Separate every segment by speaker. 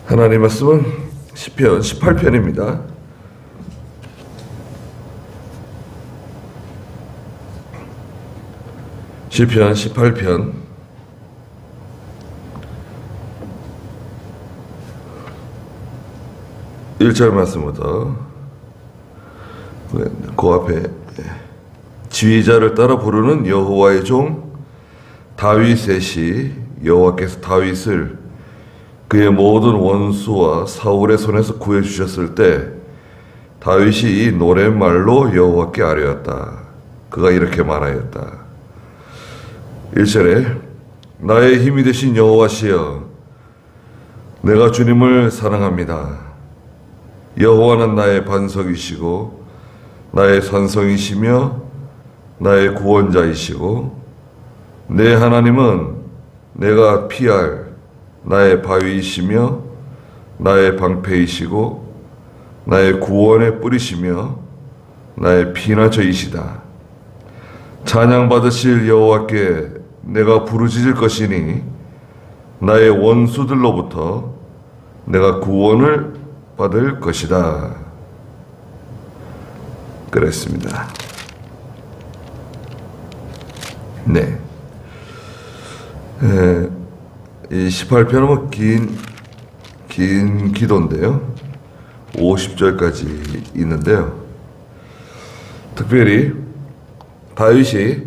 Speaker 1: 하나님 말씀은 시편 18편입니다. 시편 18편 1절 말씀부터 그 앞에 지휘자를 따라 부르는 여호와의 종 다윗의 시. 여호와께서 다윗을 그의 모든 원수와 사울의 손에서 구해주셨을 때 다윗이 이 노랫말로 여호와께 아뢰었다. 그가 이렇게 말하였다. 1절에 나의 힘이 되신 여호와시여, 내가 주님을 사랑합니다. 여호와는 나의 반석이시고 나의 산성이시며 나의 구원자이시고 내 하나님은 내가 피할 나의 바위이시며 나의 방패이시고 나의 구원의 뿌리시며 나의 피난처이시다. 찬양받으실 여호와께 내가 부르짖을 것이니 나의 원수들로부터 내가 구원을 받을 것이다. 그랬습니다. 네. 이 18편은 긴 기도인데요. 50절까지 있는데요. 특별히 다윗이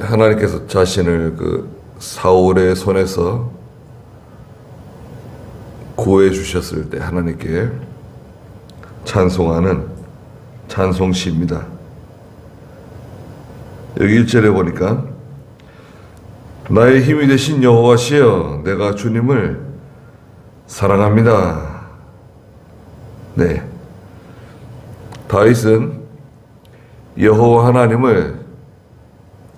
Speaker 1: 하나님께서 자신을 그 사울의 손에서 구해 주셨을 때 하나님께 찬송하는 찬송시입니다. 여기 1절에 보니까 나의 힘이 되신 여호와시여, 내가 주님을 사랑합니다. 네, 다윗은 여호와 하나님을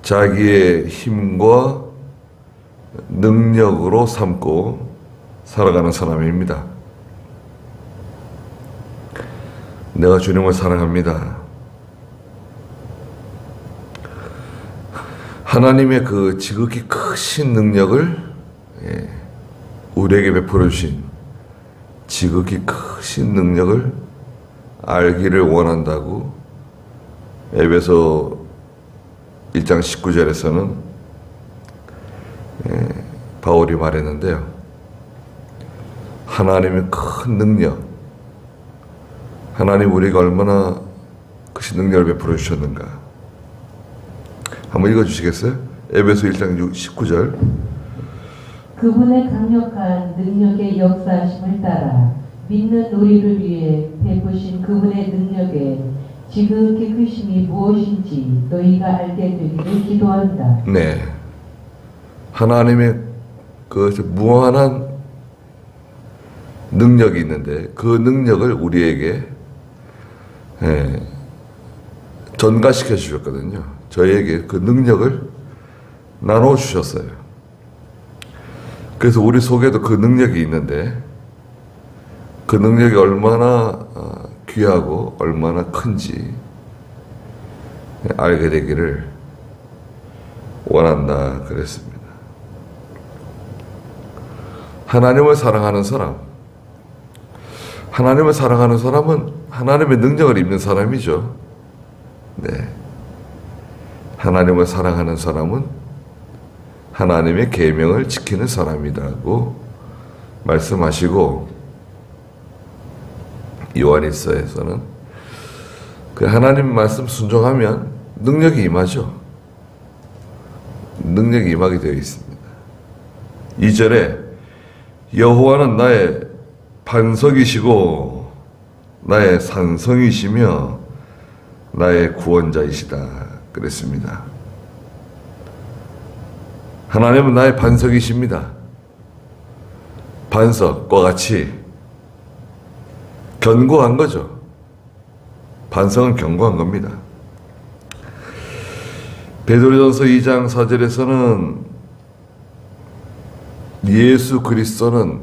Speaker 1: 자기의 힘과 능력으로 삼고 살아가는 사람입니다. 내가 주님을 사랑합니다. 하나님의 그 지극히 크신 능력을 우리에게 베풀어 주신 지극히 크신 능력을 알기를 원한다고 에베소 1장 19절에서는 바울이 말했는데요. 하나님의 큰 능력, 하나님 우리가 얼마나 크신 능력을 베풀어 주셨는가. 한번 읽어주시겠어요? 에베소 1장 19절.
Speaker 2: 그분의 강력한 능력의 역사하심을 따라 믿는 우리를 위해 베푸신 그분의 능력에 지극히 크심이 무엇인지 너희가 알게 되기를 기도한다.
Speaker 1: 네, 하나님의 그 무한한 능력이 있는데 그 능력을 우리에게 전가시켜 주셨거든요. 저희에게 그 능력을 나눠 주셨어요. 그래서 우리 속에도 그 능력이 있는데 그 능력이 얼마나 귀하고 얼마나 큰지 알게 되기를 원한다 그랬습니다. 하나님을 사랑하는 사람, 하나님을 사랑하는 사람은 하나님의 능력을 입는 사람이죠. 네, 하나님을 사랑하는 사람은 하나님의 계명을 지키는 사람이라고 말씀하시고, 요한일서에서는 그 하나님 말씀 순종하면 능력이 임하죠. 능력이 임하게 되어 있습니다. 2절에 여호와는 나의 반석이시고 나의 산성이시며 나의 구원자이시다 그랬습니다. 하나님은 나의 반석이십니다. 반석과 같이 견고한 거죠. 반석은 견고한 겁니다. 베드로전서 2장 4절에서는 예수 그리스도는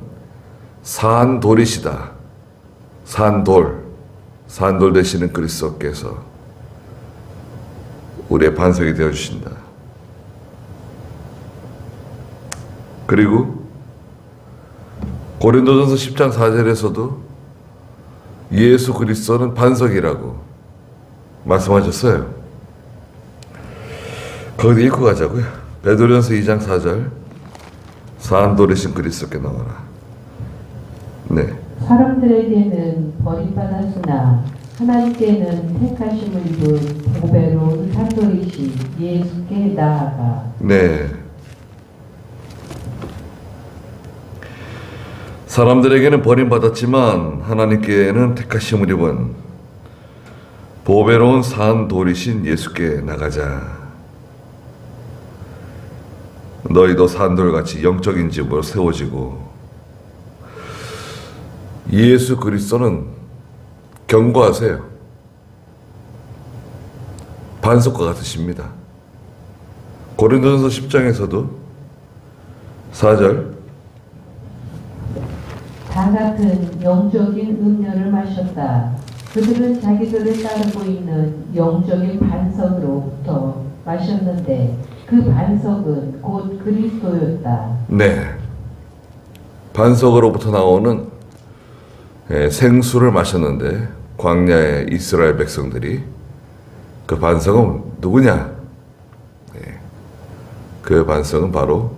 Speaker 1: 산돌이시다. 산돌 되시는 그리스도께서 우리의 반석이 되어주신다. 그리고 고린도전서 10장 4절에서도 예수 그리스도는 반석이라고 말씀하셨어요. 거기도 읽고 가자고요. 베드로전서 2장 4절. 산돌이신 그리스도께 나와라. 네.
Speaker 2: 사람들에게는 버림받았으나 하나님께는 택하심을 입은 보배로운 산돌이신 예수께 나아가.
Speaker 1: 네. 사람들에게는 버림받았지만 하나님께는 택하심을 입은 보배로운 산돌이신 예수께 나가자. 너희도 산돌같이 영적인 집으로 세워지고. 예수 그리스도는 견고하세요. 반석과 같으십니다. 고린도전서 10장에서도 4절.
Speaker 2: 다 같은 영적인 음료를 마셨다. 그들은 자기들을 따르고 있는 영적인 반석으로부터 마셨는데 그 반석은 곧 그리스도였다.
Speaker 1: 네. 반석으로부터 나오는 생수를 마셨는데 광야의 이스라엘 백성들이 그 반석은 누구냐? 그 반석은 바로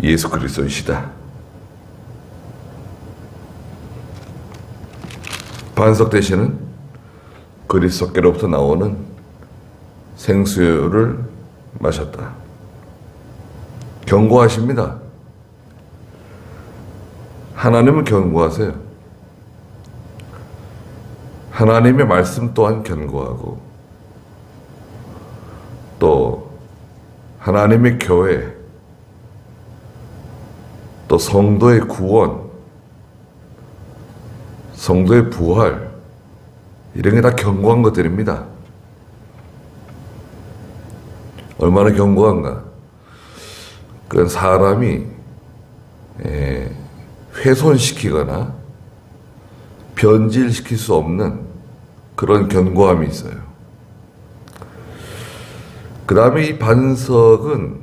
Speaker 1: 예수 그리스도이시다. 반석 대신은 그리스도께로부터 나오는 생수를 마셨다. 견고하십니다. 하나님은 견고하세요. 하나님의 말씀 또한 견고하고 또 하나님의 교회 또 성도의 구원 성도의 부활 이런 게 다 견고한 것들입니다. 얼마나 견고한가? 그건 사람이 훼손시키거나 변질시킬 수 없는 그런 견고함이 있어요. 그 다음에 이 반석은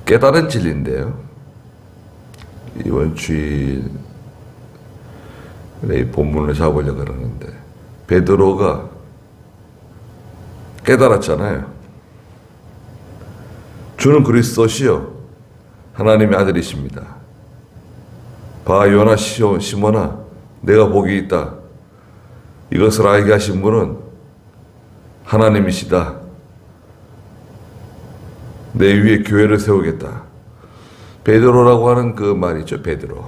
Speaker 1: 깨달은 진리인데요. 이번 주일에 이 본문을 잡으려고 그러는데 베드로가 깨달았잖아요. 주는 그리스도시요 하나님의 아들이십니다. 봐 요나 시몬아 내가 복이 있다. 이것을 알게 하신 분은 하나님이시다. 내 위에 교회를 세우겠다. 베드로라고 하는 그 말이죠. 베드로.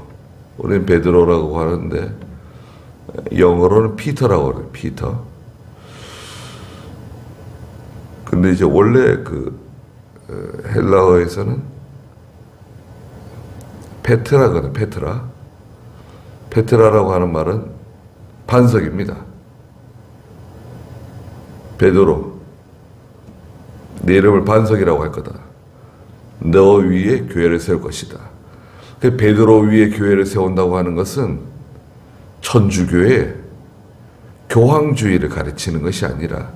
Speaker 1: 우리는 베드로라고 하는데 영어로는 피터라고 그래요. 피터. 근데 이제 원래 그 헬라어에서는 페트라거든. 페트라라고 하는 말은 반석입니다. 베드로 내 이름을 반석이라고 할 거다. 너 위에 교회를 세울 것이다. 그 베드로 위에 교회를 세운다고 하는 것은 천주교의 교황주의를 가르치는 것이 아니라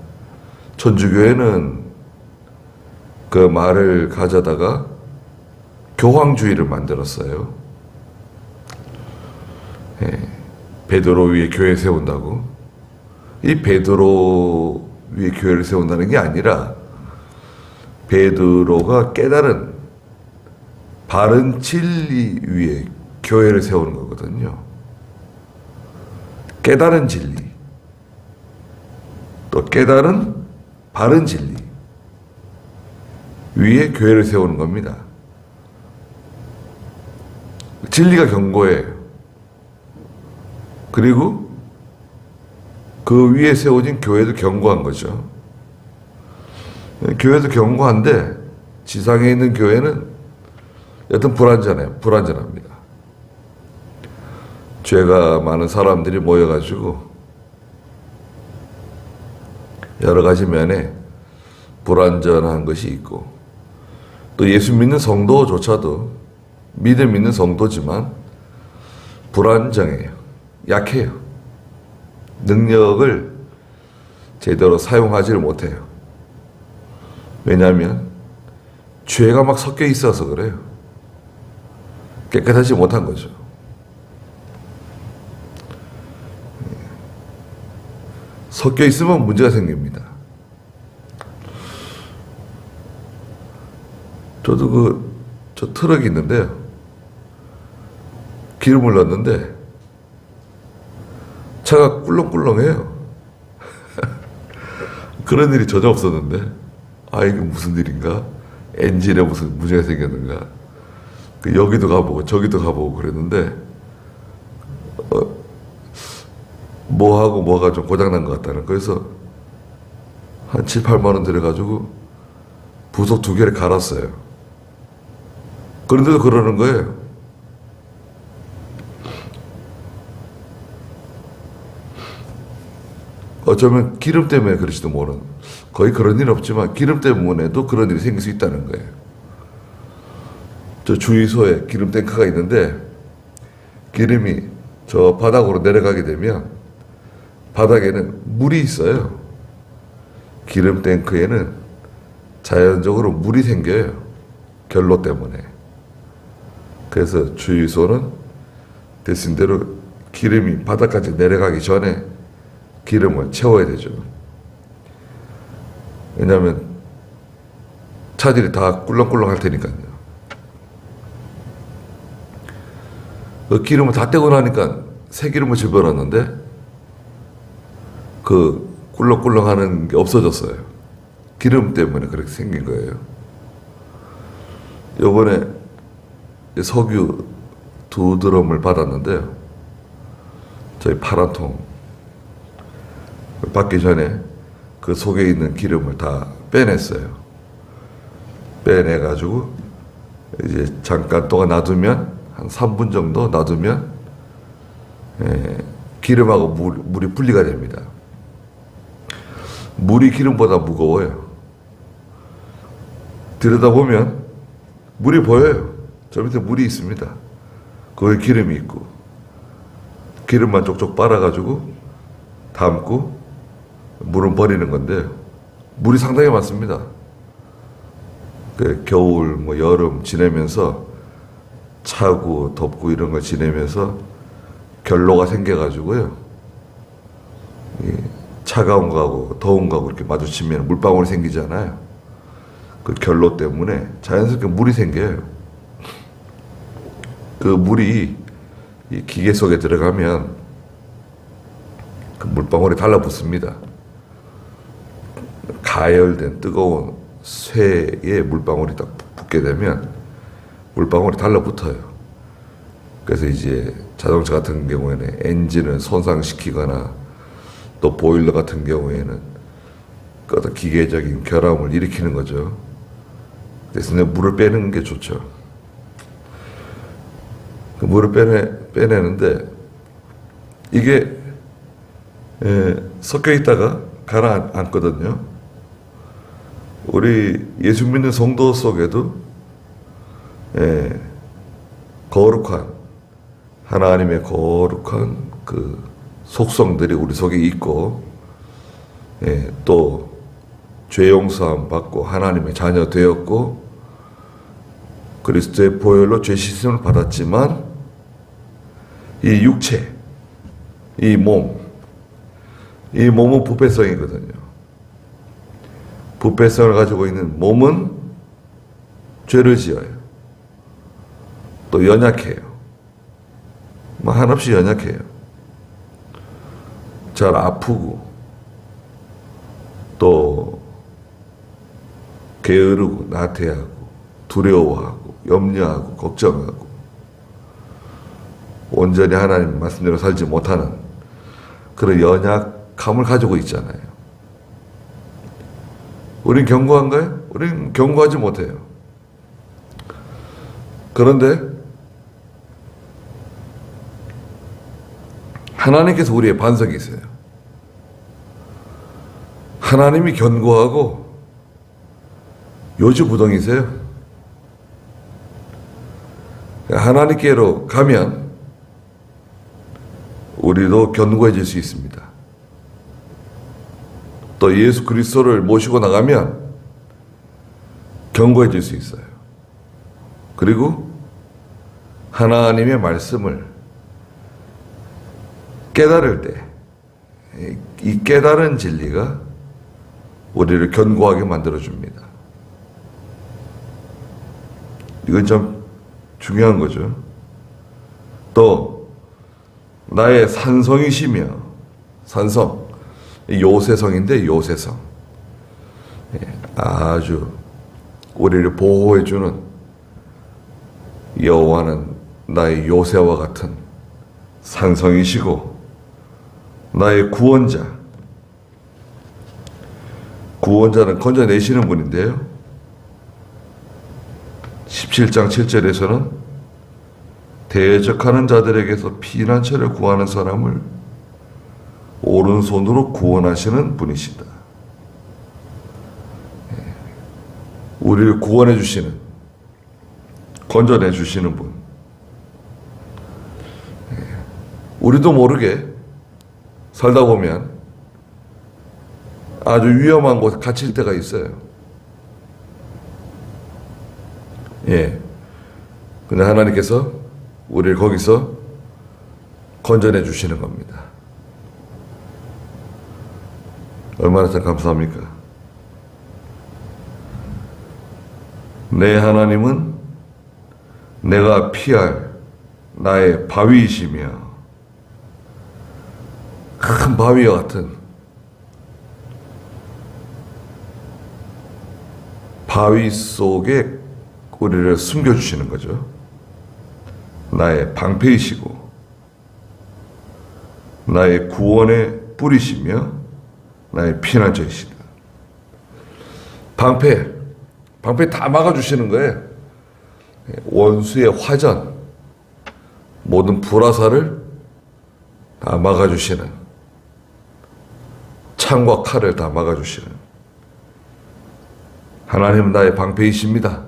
Speaker 1: 천주교회는 그 말을 가져다가 교황주의를 만들었어요. 베드로 위에 교회 세운다고. 이 베드로 위에 교회를 세운다는 게 아니라 베드로가 깨달은 바른 진리 위에 교회를 세우는 거거든요. 깨달은 진리, 또 깨달은 바른 진리 위에 교회를 세우는 겁니다. 진리가 견고해요. 그리고 그 위에 세워진 교회도 견고한 거죠. 교회도 견고한데 지상에 있는 교회는 여튼 불완전합니다. 죄가 많은 사람들이 모여가지고 여러 가지 면에 불완전한 것이 있고 또 예수 믿는 성도조차도 믿는 성도지만 불완전해요. 약해요. 능력을 제대로 사용하지를 못해요. 왜냐하면 죄가 막 섞여 있어서 그래요. 깨끗하지 못한 거죠. 섞여 있으면 문제가 생깁니다. 저도 저 트럭이 있는데요. 기름을 넣었는데 차가 꿀렁꿀렁해요. 그런 일이 전혀 없었는데, 아, 이게 무슨 일인가? 엔진에 무슨 문제가 생겼는가? 여기도 가보고 저기도 가보고 그랬는데, 뭐하고 뭐가 좀 고장난 것 같다는. 그래서 한 7, 8만 원 들여가지고 부속 2개를 갈았어요. 그런데도 그러는 거예요. 어쩌면 기름 때문에 그럴지도 모르는, 거의 그런 일은 없지만 기름 때문에도 그런 일이 생길 수 있다는 거예요. 저 주유소에 기름 탱크가 있는데 기름이 저 바닥으로 내려가게 되면 바닥에는 물이 있어요. 기름 탱크에는 자연적으로 물이 생겨요. 결로 때문에. 그래서 주유소는 대신 대로 기름이 바닥까지 내려가기 전에 기름을 채워야 되죠. 왜냐하면 차들이 다 꿀렁꿀렁 할 테니까요. 그 기름을 다 떼고 나니까 새 기름을 집어넣었는데 그 꿀렁꿀렁 하는 게 없어졌어요. 기름 때문에 그렇게 생긴 거예요. 요번에 석유 2드럼을 받았는데요. 저희 파란 통 받기 전에 그 속에 있는 기름을 다 빼냈어요. 빼내가지고 이제 잠깐 동안 놔두면 한 3분 정도 놔두면 기름하고 물이 분리가 됩니다. 물이 기름보다 무거워요. 들여다보면 물이 보여요. 저 밑에 물이 있습니다. 거기에 기름이 있고 기름만 쪽쪽 빨아가지고 담고 물은 버리는 건데 물이 상당히 많습니다. 그 겨울 뭐 여름 지내면서 차고 덥고 이런 거 지내면서 결로가 생겨가지고요. 차가운 거하고 더운 거하고 이렇게 마주치면 물방울이 생기잖아요. 그 결로 때문에 자연스럽게 물이 생겨요. 그 물이 이 기계 속에 들어가면 그 물방울이 달라붙습니다. 가열된 뜨거운 쇠에 물방울이 딱 붙게 되면 물방울이 달라붙어요. 그래서 이제 자동차 같은 경우에는 엔진을 손상시키거나 또 보일러 같은 경우에는 그 어떤 기계적인 결함을 일으키는 거죠. 그래서 물을 빼는 게 좋죠. 그 물을 빼내는데 이게 섞여 있다가 가라앉거든요. 우리 예수 믿는 성도 속에도 거룩한 하나님의 거룩한 그 속성들이 우리 속에 있고 또 죄 용서함 받고 하나님의 자녀 되었고 그리스도의 보혈로 죄 씻음을 받았지만 이 육체, 이 몸은 부패성이거든요. 부패성을 가지고 있는 몸은 죄를 지어요. 또 연약해요. 뭐 한없이 연약해요. 잘 아프고 또 게으르고 나태하고 두려워하고 염려하고 걱정하고 온전히 하나님 말씀대로 살지 못하는 그런 연약함을 가지고 있잖아요. 우린 견고한가요? 우린 견고하지 못해요. 그런데 하나님께서 우리의 반석이 있어요. 하나님이 견고하고 요지부동이세요. 하나님께로 가면 우리도 견고해질 수 있습니다. 또 예수 그리스도를 모시고 나가면 견고해질 수 있어요. 그리고 하나님의 말씀을 깨달을 때 이 깨달은 진리가 우리를 견고하게 만들어줍니다. 이건 참 중요한 거죠. 또 나의 산성이시며, 산성, 요새성인데 요새성, 아주 우리를 보호해주는 여호와는 나의 요새와 같은 산성이시고 나의 구원자는 건져내시는 분인데요. 17장 7절에서는 대적하는 자들에게서 피난처를 구하는 사람을 오른손으로 구원하시는 분이시다. 우리를 구원해 주시는, 건져내 주시는 분. 우리도 모르게 살다 보면 아주 위험한 곳에 갇힐 때가 있어요. 근데 하나님께서 우리를 거기서 건져내 주시는 겁니다. 얼마나 참 감사합니까? 내 하나님은 내가 피할 나의 바위이시며 큰 바위와 같은 바위 속에 우리를 숨겨주시는 거죠. 나의 방패이시고 나의 구원의 뿌리시며 나의 피난처이시다. 방패 다 막아주시는 거예요. 원수의 화전, 모든 불화살을 다 막아주시는, 창과 칼을 다 막아주시는 하나님은 나의 방패이십니다.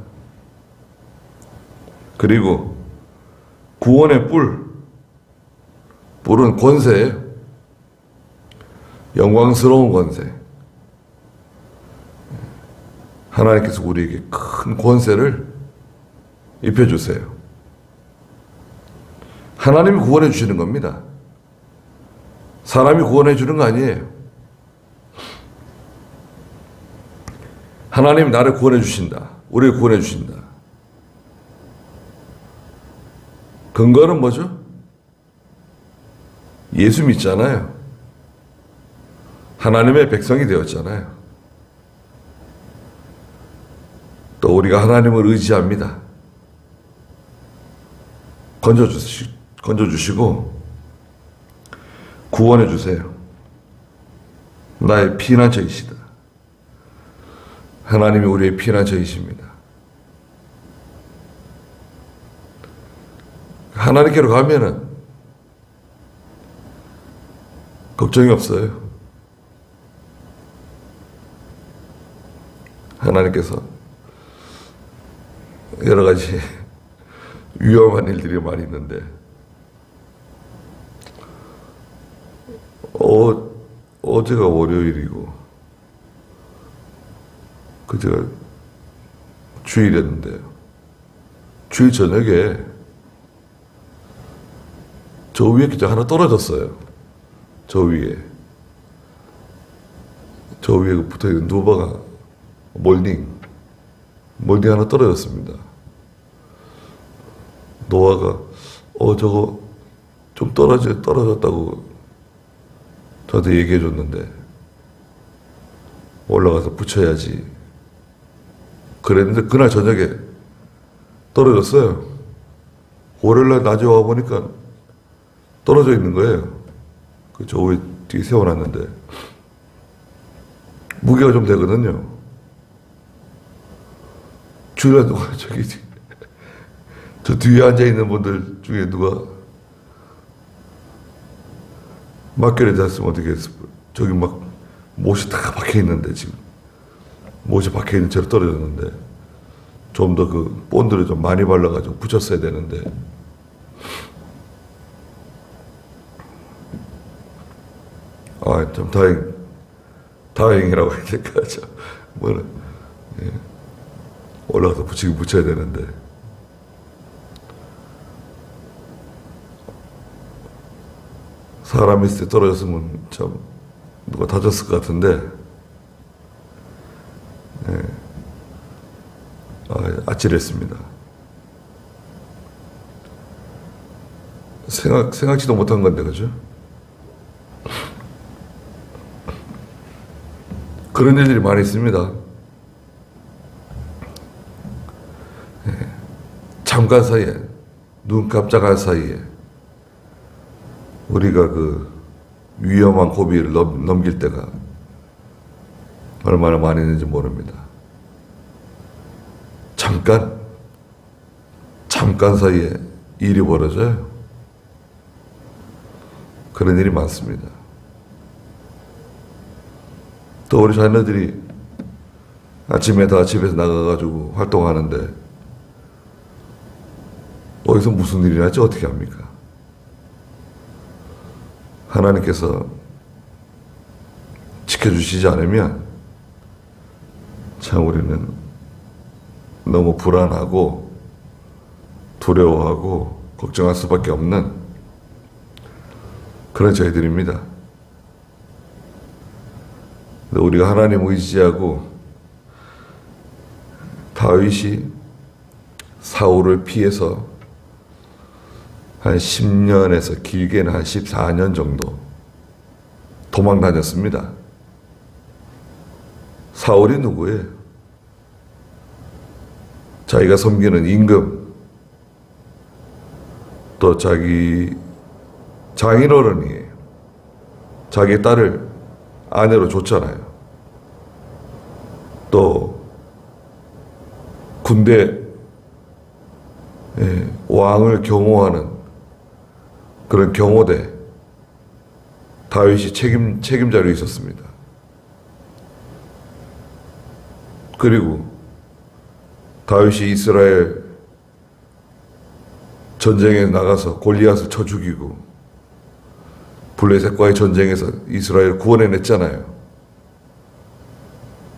Speaker 1: 그리고 구원의 뿔은 권세예요. 영광스러운 권세. 하나님께서 우리에게 큰 권세를 입혀주세요. 하나님이 구원해 주시는 겁니다. 사람이 구원해 주는 거 아니에요. 하나님이 나를 구원해 주신다. 우리를 구원해 주신다. 근거는 뭐죠? 예수 믿잖아요. 하나님의 백성이 되었잖아요. 또 우리가 하나님을 의지합니다. 건져주시고 구원해 주세요. 나의 피난처이시다. 하나님이 우리의 피난처이십니다. 하나님께로 가면은 걱정이 없어요. 하나님께서 여러 가지 위험한 일들이 많이 있는데 어제가 월요일이고 그제가 주일이었는데 주일 저녁에 저 위에 기자 하나 떨어졌어요. 저 위에 붙어있는 누바가 몰딩 하나 떨어졌습니다. 노아가 저거 좀 떨어졌다고 저한테 얘기해 줬는데 올라가서 붙여야지 그랬는데 그날 저녁에 떨어졌어요. 월요일날 낮에 와보니까 떨어져 있는 거예요. 저 위에 뒤에 세워놨는데 무게가 좀 되거든요. 주일날 누가 저 뒤에 앉아있는 분들 중에 누가 막결에 잤으면 어떻게 했을 거예요. 저기 막 못이 다 박혀있는데 지금 못이 박혀있는 채로 떨어졌는데 좀 더 그 본드를 좀 많이 발라가지고 붙였어야 되는데 좀 다행이라고 해야 될까 올라가서 붙여야 되는데 사람이 있을 때 떨어졌으면 참 누가 다쳤을 것 같은데, 아찔했습니다. 생각지도 못한 건데, 그죠? 그런 일들이 많이 있습니다. 잠깐 사이에, 눈 깜짝할 사이에, 우리가 그 위험한 고비를 넘길 때가 얼마나 많이 있는지 모릅니다. 잠깐 사이에 일이 벌어져요. 그런 일이 많습니다. 또 우리 자녀들이 아침에 다 집에서 나가가지고 활동하는데 어디서 무슨 일이 날지 어떻게 합니까? 하나님께서 지켜주시지 않으면 참 우리는 너무 불안하고 두려워하고 걱정할 수밖에 없는 그런 저희들입니다. 우리가 하나님 의지하고 다윗이 사울을 피해서 한 10년에서 길게는 한 14년 정도 도망 다녔습니다. 사울이 누구예요? 자기가 섬기는 임금, 또 자기 장인어른이에요. 자기 딸을 아내로 줬잖아요. 또 군대 왕을 경호하는 그런 경호대 다윗이 책임자로 있었습니다. 그리고 다윗이 이스라엘 전쟁에 나가서 골리앗을 쳐 죽이고 블레셋과의 전쟁에서 이스라엘을 구원해냈잖아요.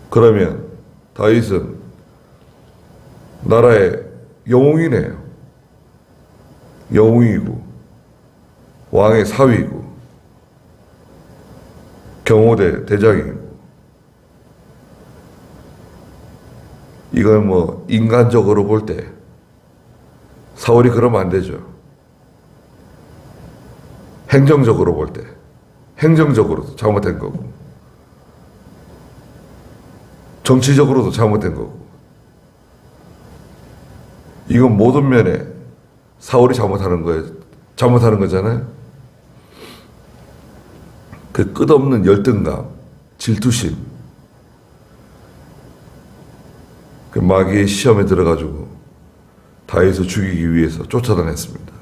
Speaker 1: 그러면 다윗은 나라의 영웅이네요. 영웅이고 왕의 사위고 경호대 대장이고, 이건 뭐 인간적으로 볼 때 사울이 그러면 안 되죠. 행정적으로 볼 때 행정적으로도 잘못된 거고 정치적으로도 잘못된 거고, 이건 모든 면에 사울이 잘못하는 거예요. 잘못하는 거잖아요. 그 끝없는 열등감, 질투심, 그 마귀의 시험에 들어가지고 다윗을 죽이기 위해서 쫓아다녔습니다.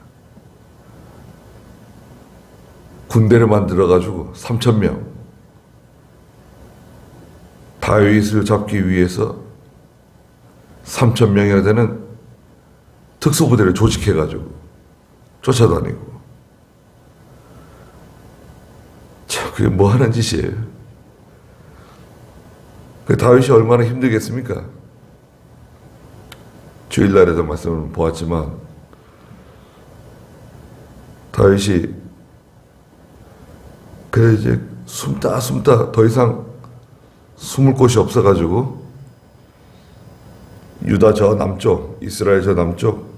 Speaker 1: 군대를 만들어가지고 3,000명 다윗을 잡기 위해서 3,000명이나 되는 특수부대를 조직해가지고 쫓아다니고, 참 그게 뭐 하는 짓이에요. 그 다윗이 얼마나 힘들겠습니까? 주일날에도 말씀을 보았지만 다윗이 그 이제 숨다 더 이상 숨을 곳이 없어가지고 유다 저 남쪽, 이스라엘 저 남쪽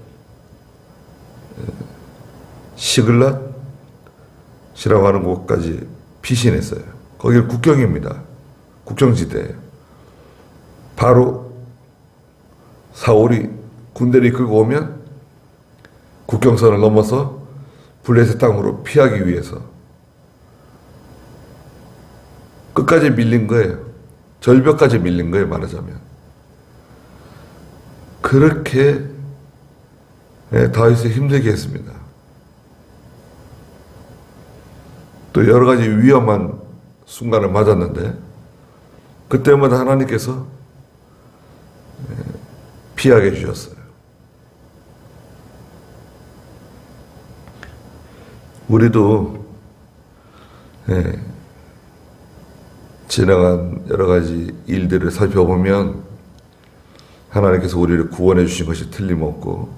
Speaker 1: 시글랏이라고 하는 곳까지 피신했어요. 거기는 국경입니다. 국경지대예요. 바로 사울이 군대를 이끌고 오면 국경선을 넘어서 블레셋 땅으로 피하기 위해서 끝까지 밀린 거예요. 절벽까지 밀린 거예요, 말하자면. 그렇게 다윗을 힘들게 했습니다. 또 여러 가지 위험한 순간을 맞았는데 그때마다 하나님께서 피하게 해주셨어요. 우리도 지나간 여러 가지 일들을 살펴보면 하나님께서 우리를 구원해 주신 것이 틀림없고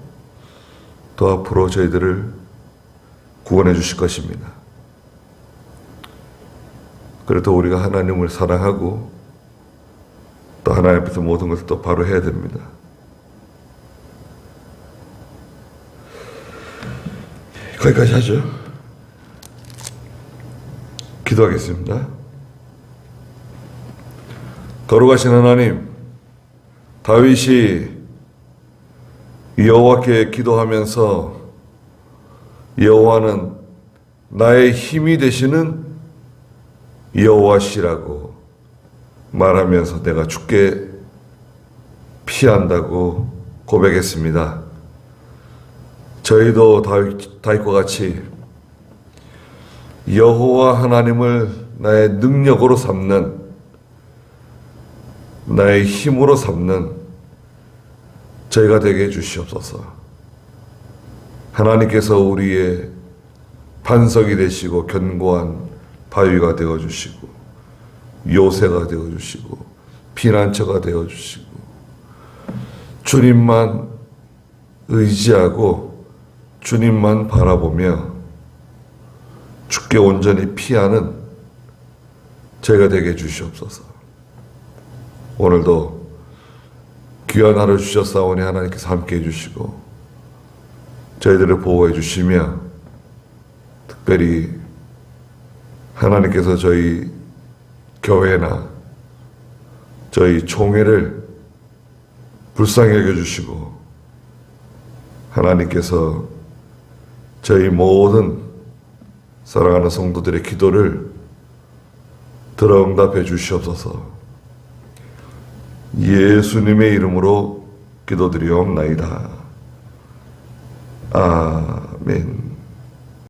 Speaker 1: 또 앞으로 저희들을 구원해 주실 것입니다. 그래도 우리가 하나님을 사랑하고 또 하나님 앞에서 모든 것을 또 바로 해야 됩니다. 거기까지 하죠. 기도하겠습니다. 거룩하신 하나님, 다윗이 여호와께 기도하면서 여호와는 나의 힘이 되시는 여호와시라고 말하면서 내가 죽게 피한다고 고백했습니다. 저희도 다윗과 같이 여호와 하나님을 나의 능력으로 삼는, 나의 힘으로 삼는 저희가 되게 해주시옵소서. 하나님께서 우리의 반석이 되시고 견고한 바위가 되어주시고 요새가 되어주시고 피난처가 되어주시고 주님만 의지하고 주님만 바라보며 주께 온전히 피하는 저희가 되게 해주시옵소서. 오늘도 귀한 하루 주셨사오니 하나님께서 함께 해주시고 저희들을 보호해 주시며 특별히 하나님께서 저희 교회나 저희 총회를 불쌍히 여겨주시고 하나님께서 저희 모든 사랑하는 성도들의 기도를 들어 응답해 주시옵소서. 예수님의 이름으로 기도드리옵나이다. 아멘.